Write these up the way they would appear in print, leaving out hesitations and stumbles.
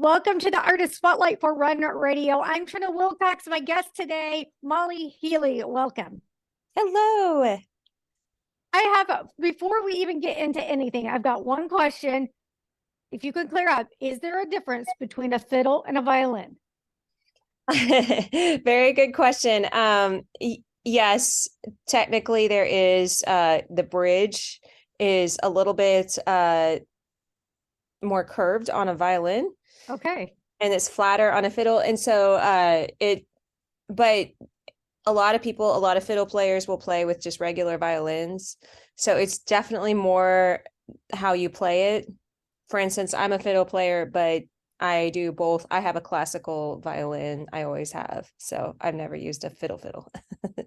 Welcome to the Artist Spotlight for Run Radio. I'm Trina Wilcox. My guest today, Molly Healey. Welcome. Hello. Before we even get into anything, I've got one question. If you could clear up, is there a difference between a fiddle and a violin? Very good question. Yes, technically there is the bridge is a little bit more curved on a violin. Okay. And it's flatter on a fiddle. And so but a lot of fiddle players will play with just regular violins. So it's definitely more how you play it. For instance, I'm a fiddle player, but I do both. I have a classical violin. I always have. So I've never used a fiddle.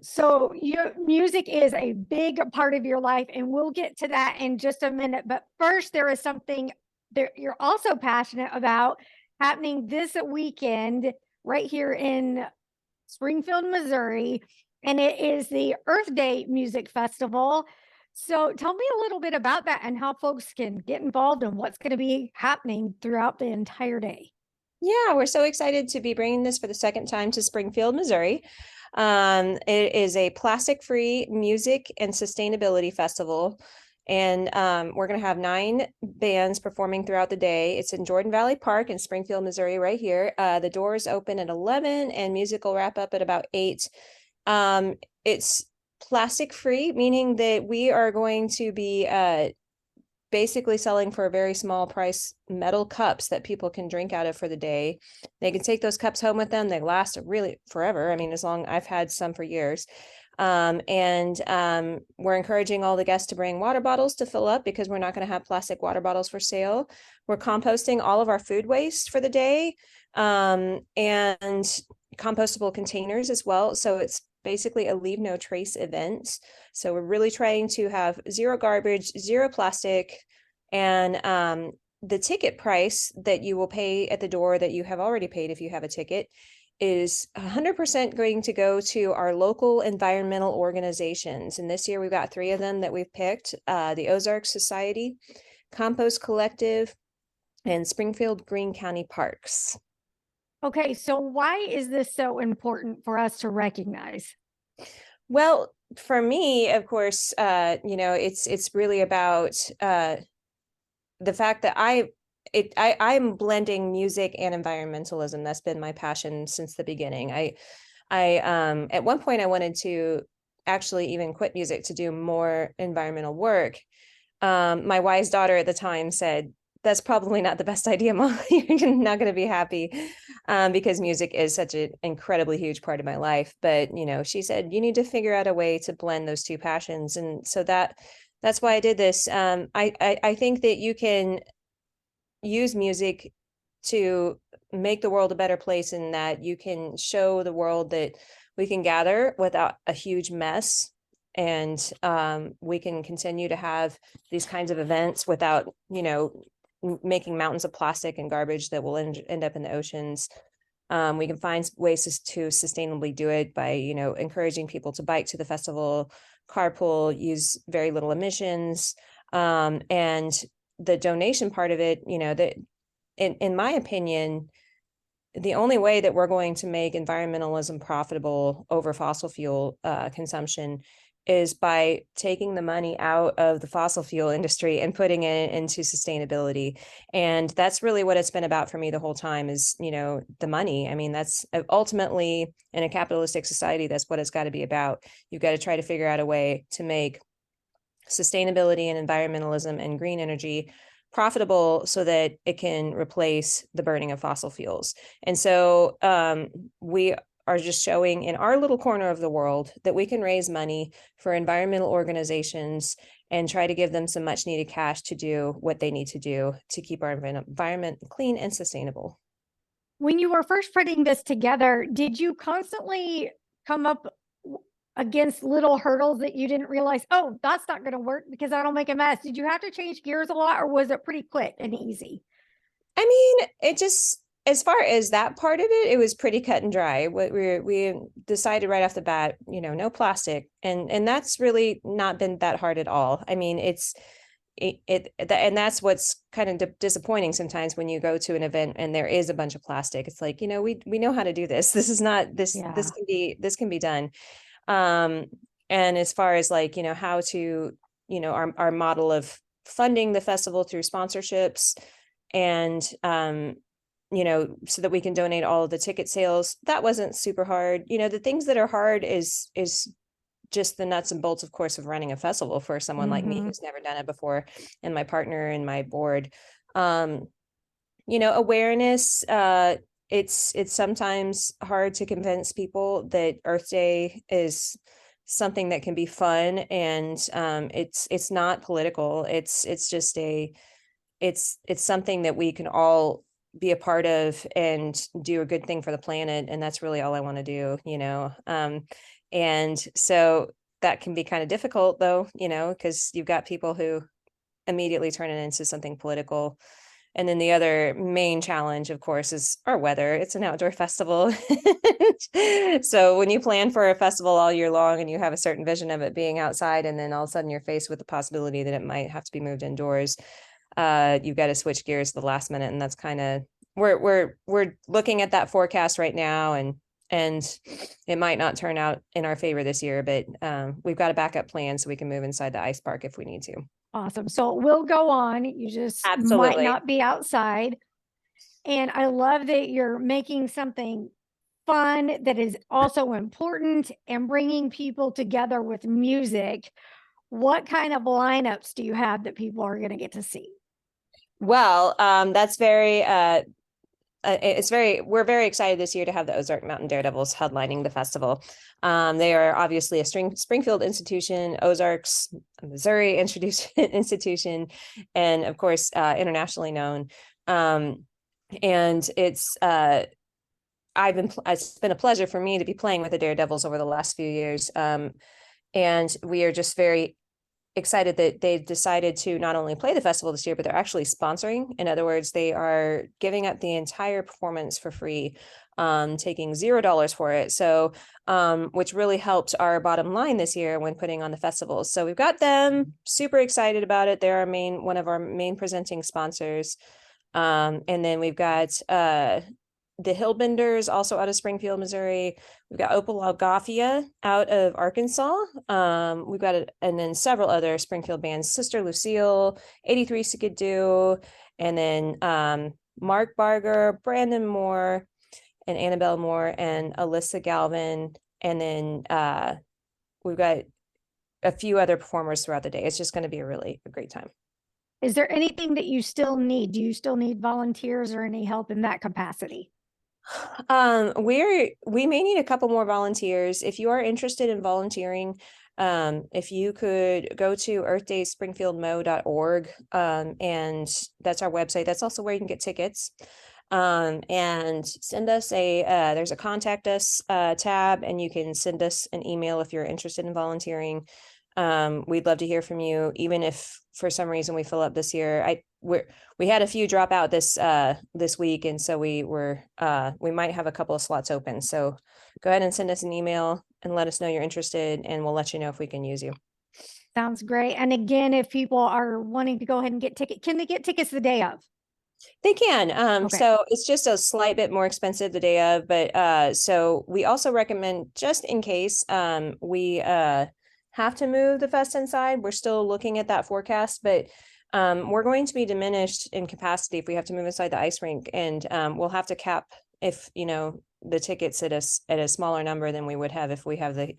So your music is a big part of your life, and we'll get to that in just a minute. But first, there is something that you're also passionate about happening this weekend right here in Springfield, Missouri, and it is the Earth Day Music Festival. So tell me a little bit about that and how folks can get involved and what's going to be happening throughout the entire day. Yeah, we're so excited to be bringing this for the second time to Springfield, Missouri. It is a plastic-free music and sustainability festival. And we're going to have 9 bands performing throughout the day. It's in Jordan Valley Park in Springfield, Missouri, right here. The doors open at 11 and music will wrap up at about 8. It's plastic-free, meaning that we are going to be basically selling for a very small price metal cups that people can drink out of for the day. They can take those cups home with them. They last really forever. I mean, I've had some for years. We're encouraging all the guests to bring water bottles to fill up because we're not going to have plastic water bottles for sale. We're composting all of our food waste for the day, and compostable containers as well. So it's basically a leave no trace event. So we're really trying to have zero garbage, zero plastic, and the ticket price that you will pay at the door that you have already paid if you have a ticket is 100% going to go to our local environmental organizations. And this year we've got 3 of them that we've picked, the Ozark Society, Compost Collective, and Springfield Green County Parks. Okay, so why is this so important for us to recognize? Well, for me, of course, it's really about the fact that I'm blending music and environmentalism. That's been my passion since the beginning. I at one point I wanted to actually even quit music to do more environmental work. My wise daughter at the time said, that's probably not the best idea, Mom. You're not going to be happy, because music is such an incredibly huge part of my life. But, she said, you need to figure out a way to blend those 2 passions. And so that's why I did this. I think that you can use music to make the world a better place, and that you can show the world that we can gather without a huge mess. And we can continue to have these kinds of events without, making mountains of plastic and garbage that will end up in the oceans. We can find ways to sustainably do it by, encouraging people to bike to the festival, carpool, use very little emissions. And the donation part of it, that in my opinion, the only way that we're going to make environmentalism profitable over fossil fuel consumption is by taking the money out of the fossil fuel industry and putting it into sustainability. And that's really what it's been about for me the whole time is, the money. I mean, that's ultimately in a capitalistic society, that's what it's got to be about. You've got to try to figure out a way to make sustainability and environmentalism and green energy profitable so that it can replace the burning of fossil fuels. And so we are just showing in our little corner of the world that we can raise money for environmental organizations and try to give them some much needed cash to do what they need to do to keep our environment clean and sustainable. When you were first putting this together, did you constantly come up against little hurdles that you didn't realize, oh, that's not going to work because I don't make a mess? Did you have to change gears a lot, or was it pretty quick and easy? I mean, it just, as far as that part of it, it was pretty cut and dry. We decided right off the bat, no plastic, and that's really not been that hard at all. I mean, and that's what's kind of disappointing sometimes when you go to an event and there is a bunch of plastic. It's like, we know how to do this. This is not this, Yeah. this can be done. And as far as like, how to, our model of funding the festival through sponsorships and, so that we can donate all of the ticket sales, that wasn't super hard. The things that are hard is just the nuts and bolts, of course, of running a festival for someone like me who's never done it before, and my partner and my board. Awareness, it's sometimes hard to convince people that Earth Day is something that can be fun, and it's not political. It's just it's something that we can all be a part of and do a good thing for the planet, and that's really all I want to do. And so that can be kind of difficult, though, because you've got people who immediately turn it into something political. And then the other main challenge, of course, is our weather. It's an outdoor festival. So when you plan for a festival all year long and you have a certain vision of it being outside, and then all of a sudden you're faced with the possibility that it might have to be moved indoors, you've got to switch gears at the last minute. And that's kind of, we're looking at that forecast right now, and it might not turn out in our favor this year, but we've got a backup plan so we can move inside the ice park if we need to. Awesome. So it will go on. You just might Absolutely. not be outside. And I love that you're making something fun that is also important and bringing people together with music. What kind of lineups do you have that people are going to get to see? Well, that's we're very excited this year to have the Ozark Mountain Daredevils headlining the festival. They are obviously a Springfield institution, Ozark's Missouri institution, and of course, internationally known. And it's been a pleasure for me to be playing with the Daredevils over the last few years. And we are just very excited that they decided to not only play the festival this year, but they're actually sponsoring. In other words, they are giving up the entire performance for free, taking $0 for it. So, which really helped our bottom line this year when putting on the festival. So we've got them super excited about it. They're one of our main presenting sponsors. And then we've got the Hillbenders, also out of Springfield, Missouri. We've got Opal Algafia out of Arkansas. We've got and then several other Springfield bands, Sister Lucille, 83 Sikadu, and then Mark Barger, Brandon Moore, and Annabelle Moore, and Alyssa Galvin. And then we've got a few other performers throughout the day. It's just going to be a great time. Is there anything that you still need? Do you still need volunteers or any help in that capacity? We may need a couple more volunteers. If you are interested in volunteering, if you could go to earthdayspringfieldmo.org, and that's our website. That's also where you can get tickets. And send us there's a contact us tab, and you can send us an email if you're interested in volunteering. We'd love to hear from you, even if for some reason we fill up this year. We had a few drop out this week, and so we might have a couple of slots open. So go ahead and send us an email and let us know you're interested, and we'll let you know if we can use you. Sounds great. And again, if people are wanting to go ahead and get tickets, can they get tickets the day of? They can. Okay. So it's just a slight bit more expensive the day of, but so we also recommend, just in case we have to move the fest inside, we're still looking at that forecast, but we're going to be diminished in capacity if we have to move inside the ice rink, and we'll have to cap if the tickets at a smaller number than we would have if we have the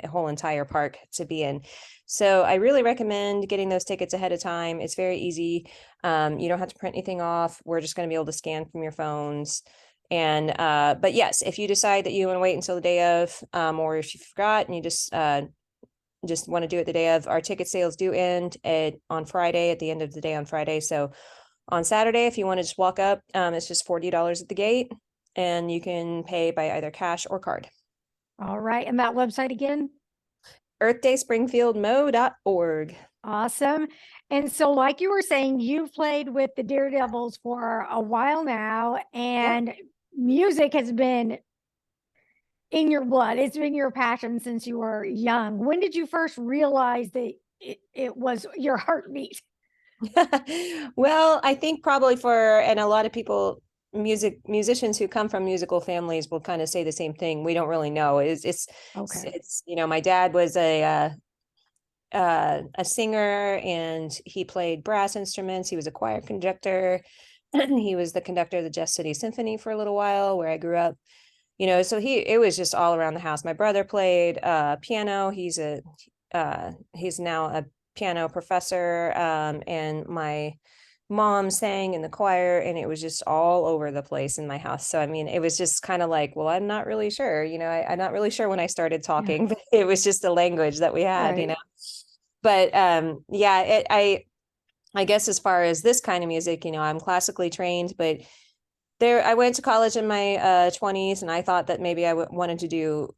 whole entire park to be in. So I really recommend getting those tickets ahead of time. It's very easy. You don't have to print anything off. We're just going to be able to scan from your phones. And but yes, if you decide that you want to wait until the day of, or if you forgot and you just want to do it the day of, our ticket sales do end on Friday, at the end of the day on Friday. So on Saturday, if you want to just walk up, it's just $40 at the gate, and you can pay by either cash or card. All right. And that website again? earthdayspringfieldmo.org. Awesome. And so, like you were saying, you've played with the Daredevils for a while now, and music has been in your blood. It's been your passion since you were young. When did you first realize that it was your heartbeat? Well, I think probably for, and a lot of people, musicians who come from musical families will kind of say the same thing. We don't really know. Okay. My dad was a singer, and he played brass instruments. He was a choir conductor. He was the conductor of the Jeff City Symphony for a little while, where I grew up. So it was just all around the house. My brother played piano. He's now a piano professor. And my mom sang in the choir, and it was just all over the place in my house. So, I mean, it was just kind of like, well, I'm not really sure, I'm not really sure when I started Yeah. talking, but it was just a language that we had. Right. But yeah, I guess as far as this kind of music, I'm classically trained, but I went to college in my 20s, and I thought that maybe I wanted to do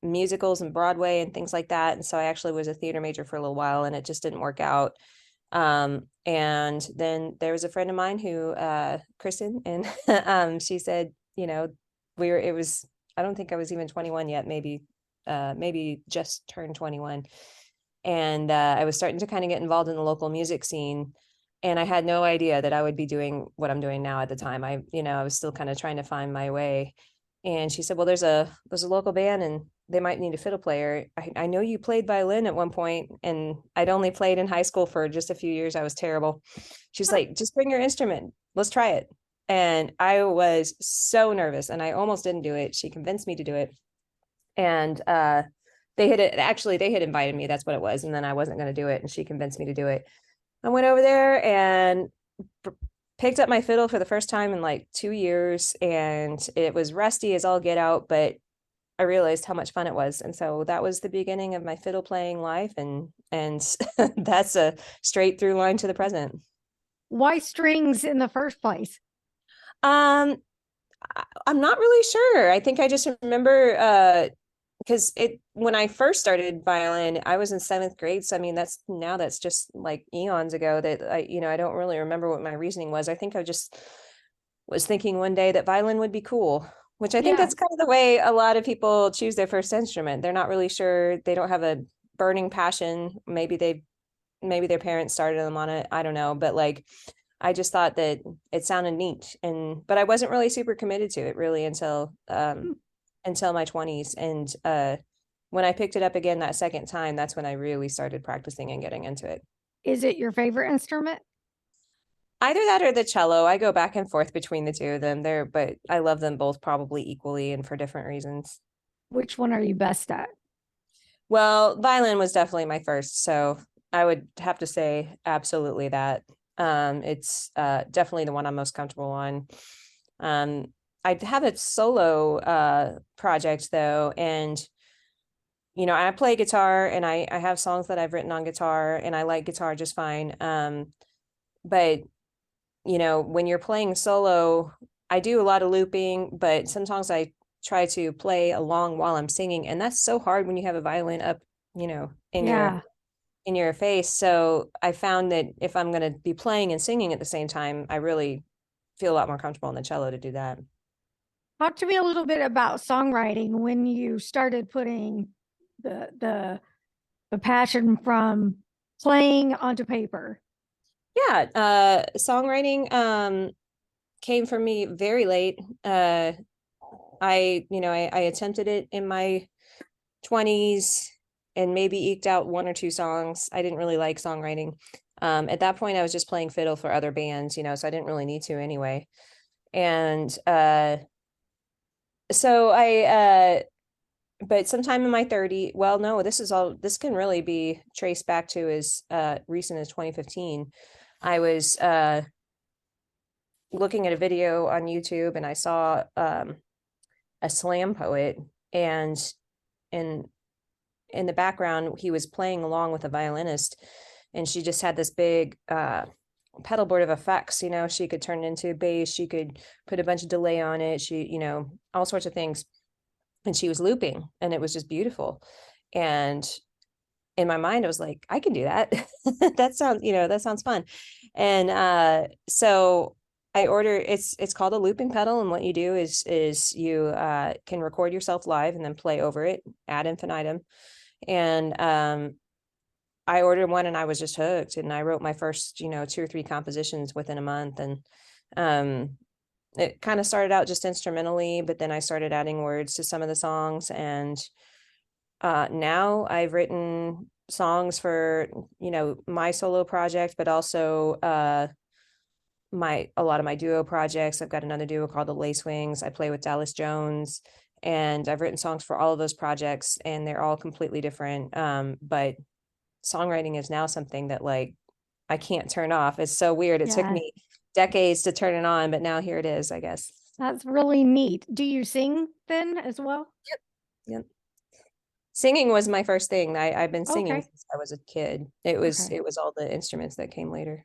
musicals and Broadway and things like that. And so I actually was a theater major for a little while, and it just didn't work out. And then there was a friend of mine who, Kristen, and she said, I don't think I was even 21 yet, maybe just turned 21. And I was starting to kind of get involved in the local music scene. And I had no idea that I would be doing what I'm doing now at the time. I was still kind of trying to find my way. And she said, well, there's a local band, and they might need a fiddle player. I know you played violin at one point, and I'd only played in high school for just a few years. I was terrible. She's like, just bring your instrument. Let's try it. And I was so nervous, and I almost didn't do it. She convinced me to do it. And they had invited me. That's what it was. And then I wasn't going to do it, and she convinced me to do it. I went over there and picked up my fiddle for the first time in like 2 years, and it was rusty as all get out, but I realized how much fun it was. And so that was the beginning of my fiddle playing life. And that's a straight through line to the present. Why strings in the first place? Um, I'm not really sure. I think I just remember because when I first started violin, I was in 7th grade. So I mean, that's just like eons ago, that I don't really remember what my reasoning was. I think I just was thinking one day that violin would be cool, which I think Yeah. that's kind of the way a lot of people choose their first instrument. They're not really sure. They don't have a burning passion. Maybe their parents started them on it. I don't know. But like, I just thought that it sounded neat, but I wasn't really super committed to it really until my 20s. And when I picked it up again that second time, that's when I really started practicing and getting into it. Is it your favorite instrument? Either that or the cello. I go back and forth between the two of them there, but I love them both probably equally and for different reasons. Which one are you best at? Well, violin was definitely my first, so I would have to say absolutely that. It's definitely the one I'm most comfortable on. I have a solo project though, and I play guitar, and I have songs that I've written on guitar, and I like guitar just fine. But when you're playing solo, I do a lot of looping, but sometimes I try to play along while I'm singing, and that's so hard when you have a violin up, in Yeah. your face. So I found that if I'm going to be playing and singing at the same time, I really feel a lot more comfortable on the cello to do that. Talk to me a little bit about songwriting when you started putting the passion from playing onto paper. Yeah, songwriting came for me very late. I attempted it in my 20s and maybe eked out one or two songs. I didn't really like songwriting. At that point, I was just playing fiddle for other bands, so I didn't really need to anyway. And so but sometime in my 30s, well, no, this can really be traced back to as recent as 2015. I was looking at a video on YouTube, and I saw a slam poet, and in the background he was playing along with a violinist, and she just had this big pedal board of effects. She could turn it into bass, she could put a bunch of delay on it, she all sorts of things, and she was looping, and it was just beautiful. And in my mind I was like, I can do that. That sounds fun. And so I order, it's called a looping pedal, and what you do is you can record yourself live and then play over it ad infinitum. And I ordered one and I was just hooked, and I wrote my first, 2 or 3 compositions within a month. And it kind of started out just instrumentally, but then I started adding words to some of the songs. And now I've written songs for, my solo project, but also a lot of my duo projects. I've got another duo called the Lace Wings. I play with Dallas Jones, and I've written songs for all of those projects, and they're all completely different. But songwriting is now something that, like, I can't turn off. It's so weird. It took Yeah, me decades to turn it on, but now here it is, I guess. that's really neat. Do you sing then as well? Yep. Singing was my first thing. I've been singing Okay. since I was a kid. It was all the instruments that came later.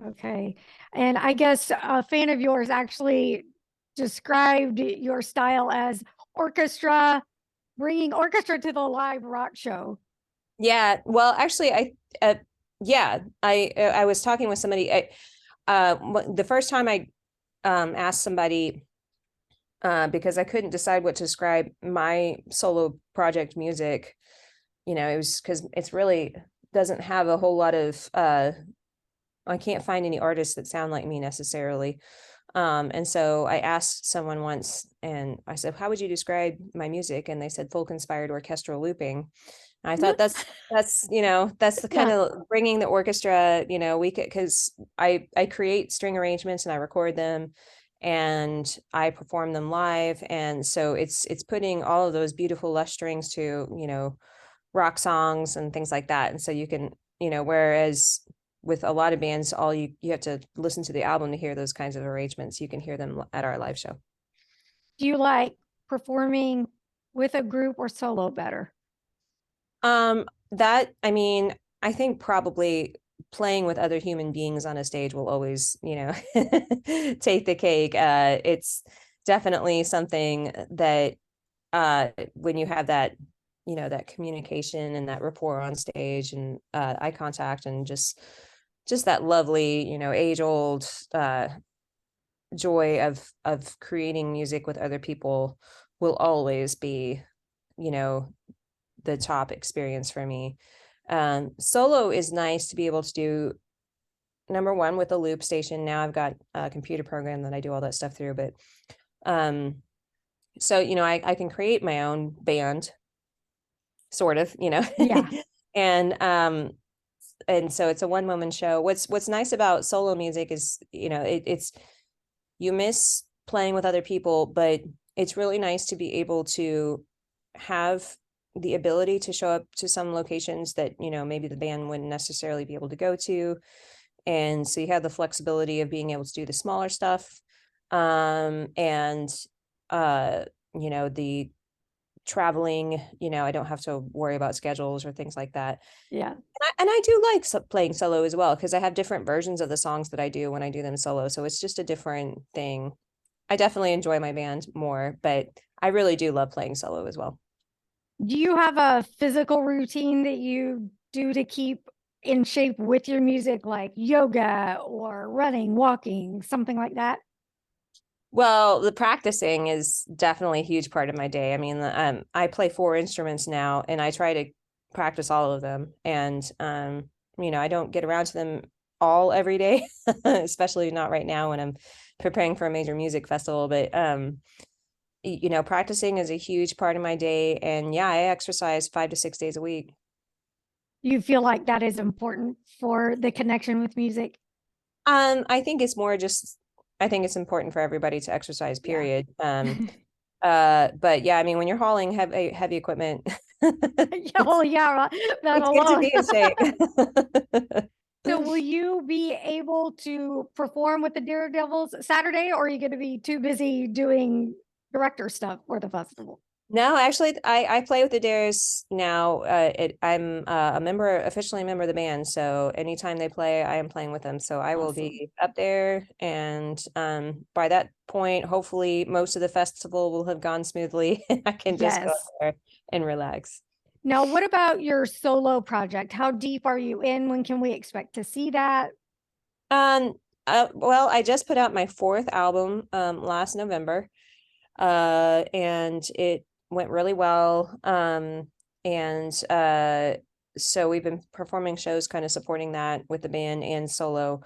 Okay. And I guess a fan of yours actually described your style as orchestra, bringing orchestra to the live rock show. Yeah. Well, actually, I was talking with somebody. The first time I asked somebody, because I couldn't decide what to describe my solo project music, it was because it's really doesn't have a whole lot of I can't find any artists that sound like me necessarily. And so I asked someone once, and I said, how would you describe my music? And they said folk inspired orchestral looping. And I thought that's the kind Yeah. of bringing the orchestra, we could, because I create string arrangements and I record them and I perform them live. And so it's putting all of those beautiful lush strings to, rock songs and things like that. And so you can, whereas with a lot of bands, all you have to listen to the album to hear those kinds of arrangements. You can hear them at our live show. Do you like performing with a group or solo better? That, I mean, I think probably playing with other human beings on a stage will always, take the cake. It's definitely something that when you have that, that communication and that rapport on stage, and eye contact, and just that lovely, age old joy of creating music with other people will always be, the top experience for me. Solo is nice to be able to do, number one, with a loop station. Now I've got a computer program that I do all that stuff through, but so I can create my own band, sort of, Yeah. and so it's a one-woman show. What's nice about solo music is, it's you miss playing with other people, but it's really nice to be able to have the ability to show up to some locations that, maybe the band wouldn't necessarily be able to go to. And so you have the flexibility of being able to do the smaller stuff. And the traveling, I don't have to worry about schedules or things like that. Yeah. And I do like playing solo as well, because I have different versions of the songs that I do when I do them solo. So it's just a different thing. I definitely enjoy my band more, but I really do love playing solo as well. Do you have a physical routine that you do to keep in shape with your music, like yoga or running, walking, something like that? Well, the practicing is definitely a huge part of my day. I mean, I play 4 instruments now, and I try to practice all of them. And I don't get around to them all every day, especially not right now when I'm preparing for a major music festival. But practicing is a huge part of my day. And yeah, I exercise 5 to 6 days a week. You feel like that is important for the connection with music? I think it's more just, I think it's important for everybody to exercise, Yeah. period. But yeah, I mean, when you're hauling heavy equipment, Oh, yeah, right. That it's good to alone. be in shape. So will you be able to perform with the Daredevils Saturday, or are you going to be too busy doing director stuff for the festival? No, actually, I play with the Dares now. I'm officially a member of the band. So anytime they play, I am playing with them. So I will Awesome. be up there, and by that point, hopefully, most of the festival will have gone smoothly. I can just go up Yes. there and relax. Now, what about your solo project? How deep are you in? When can we expect to see that? Um, well, I just put out my 4th album last November, and it went really well. And so we've been performing shows kind of supporting that with the band and solo.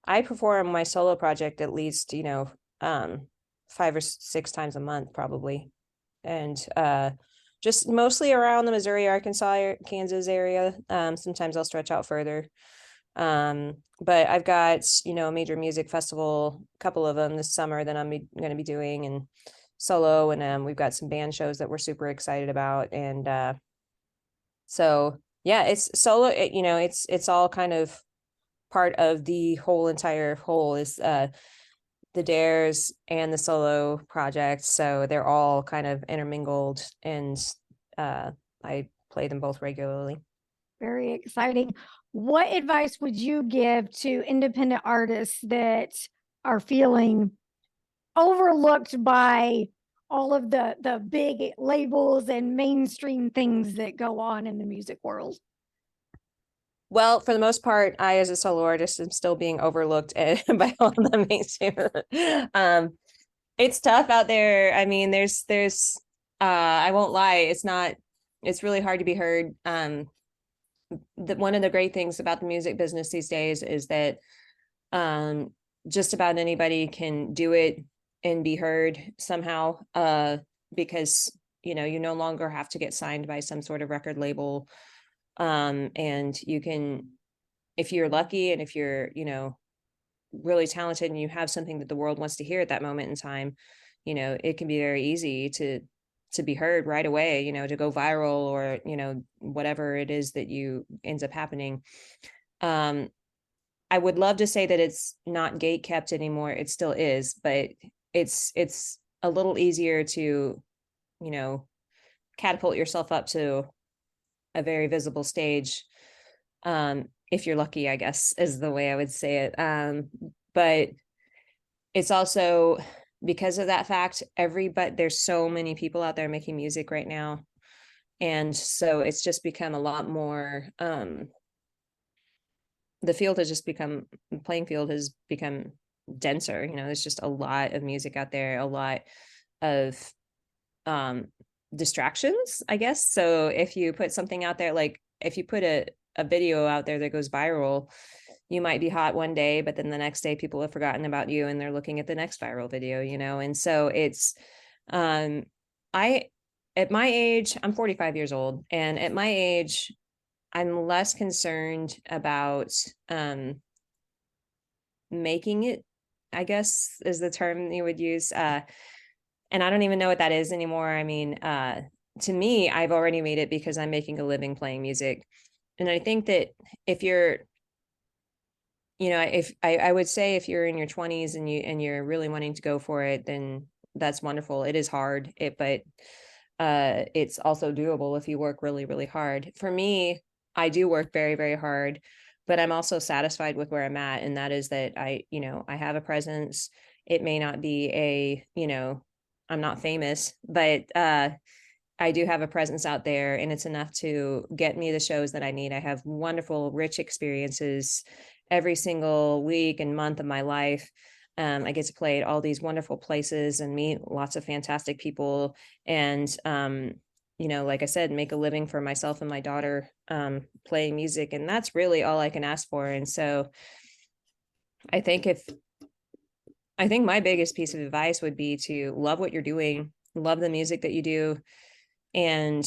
I perform my solo project at least, 5 or 6 times a month probably. And just mostly around the Missouri, Arkansas, Kansas area. Sometimes I'll stretch out further. But I've got, a major music festival, a couple of them this summer that I'm going to be doing, and solo, and we've got some band shows that we're super excited about. And so yeah, it's solo, it's all kind of part of the whole entire whole is the Dares and the solo project. So they're all kind of intermingled, and I play them both regularly. Very exciting. What advice would you give to independent artists that are feeling overlooked by all of the big labels and mainstream things that go on in the music world? Well, for the most part, I, as a solo artist, am still being overlooked by all the mainstream. It's tough out there. I mean, there's I won't lie, it's really hard to be heard. One of the great things about the music business these days is that just about anybody can do it and be heard somehow, because you no longer have to get signed by some sort of record label. And you can, if you're lucky and if you're, really talented and you have something that the world wants to hear at that moment in time, it can be very easy to be heard right away, to go viral, or, whatever it is that you ends up happening. I would love to say that it's not gate kept anymore. It still is, but it's a little easier to, catapult yourself up to a very visible stage, if you're lucky, I guess, is the way I would say it. But it's also, because of that fact, there's so many people out there making music right now, and so it's just become a lot more, the playing field has become denser. There's just a lot of music out there, a lot of distractions, I guess. So if you put something out there, like if you put a video out there that goes viral, you might be hot one day, but then the next day people have forgotten about you and they're looking at the next viral video, and so it's at my age, I'm 45 years old, and at my age I'm less concerned about making it, I guess is the term you would use. And I don't even know what that is anymore. I mean, to me, I've already made it because I'm making a living playing music. And I think that if you're, if I would say if you're in your 20s and you're really wanting to go for it, then that's wonderful. It is hard, but it's also doable if you work really, really hard. For me, I do work very, very hard, but I'm also satisfied with where I'm at. And that is that I have a presence. It may not be I'm not famous, but I do have a presence out there, and it's enough to get me the shows that I need. I have wonderful, rich experiences every single week and month of my life. I get to play at all these wonderful places and meet lots of fantastic people, and like I said, make a living for myself and my daughter, playing music, and that's really all I can ask for. And so I think my biggest piece of advice would be to love what you're doing, love the music that you do. And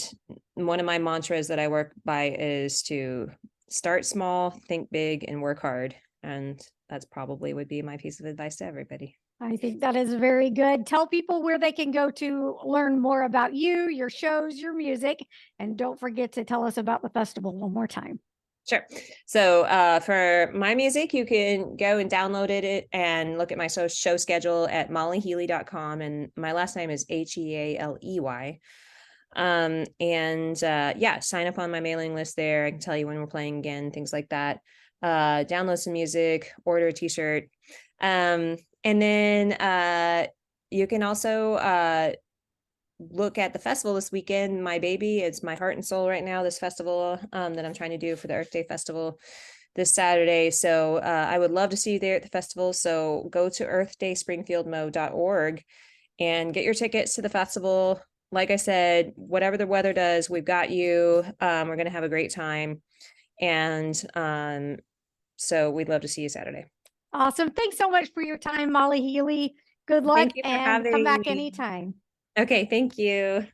one of my mantras that I work by is to start small, think big, and work hard. And that's probably would be my piece of advice to everybody. I think that is very good. Tell people where they can go to learn more about you, your shows, your music, and don't forget to tell us about the festival one more time. Sure. So for my music, you can go and download it and look at my show schedule at mollyhealey.com. And my last name is Healey. Sign up on my mailing list there. I can tell you when we're playing again, things like that. Download some music, order a t-shirt. And then you can also look at the festival this weekend. My baby, it's my heart and soul right now, this festival that I'm trying to do for the Earth Day Festival this Saturday. So I would love to see you there at the festival. So go to earthdayspringfieldmo.org and get your tickets to the festival. like I said, whatever the weather does, we've got you. We're going to have a great time. And so we'd love to see you Saturday. Awesome. Thanks so much for your time, Molly Healey. Good luck Thank you for and come having back me. anytime. Okay, thank you.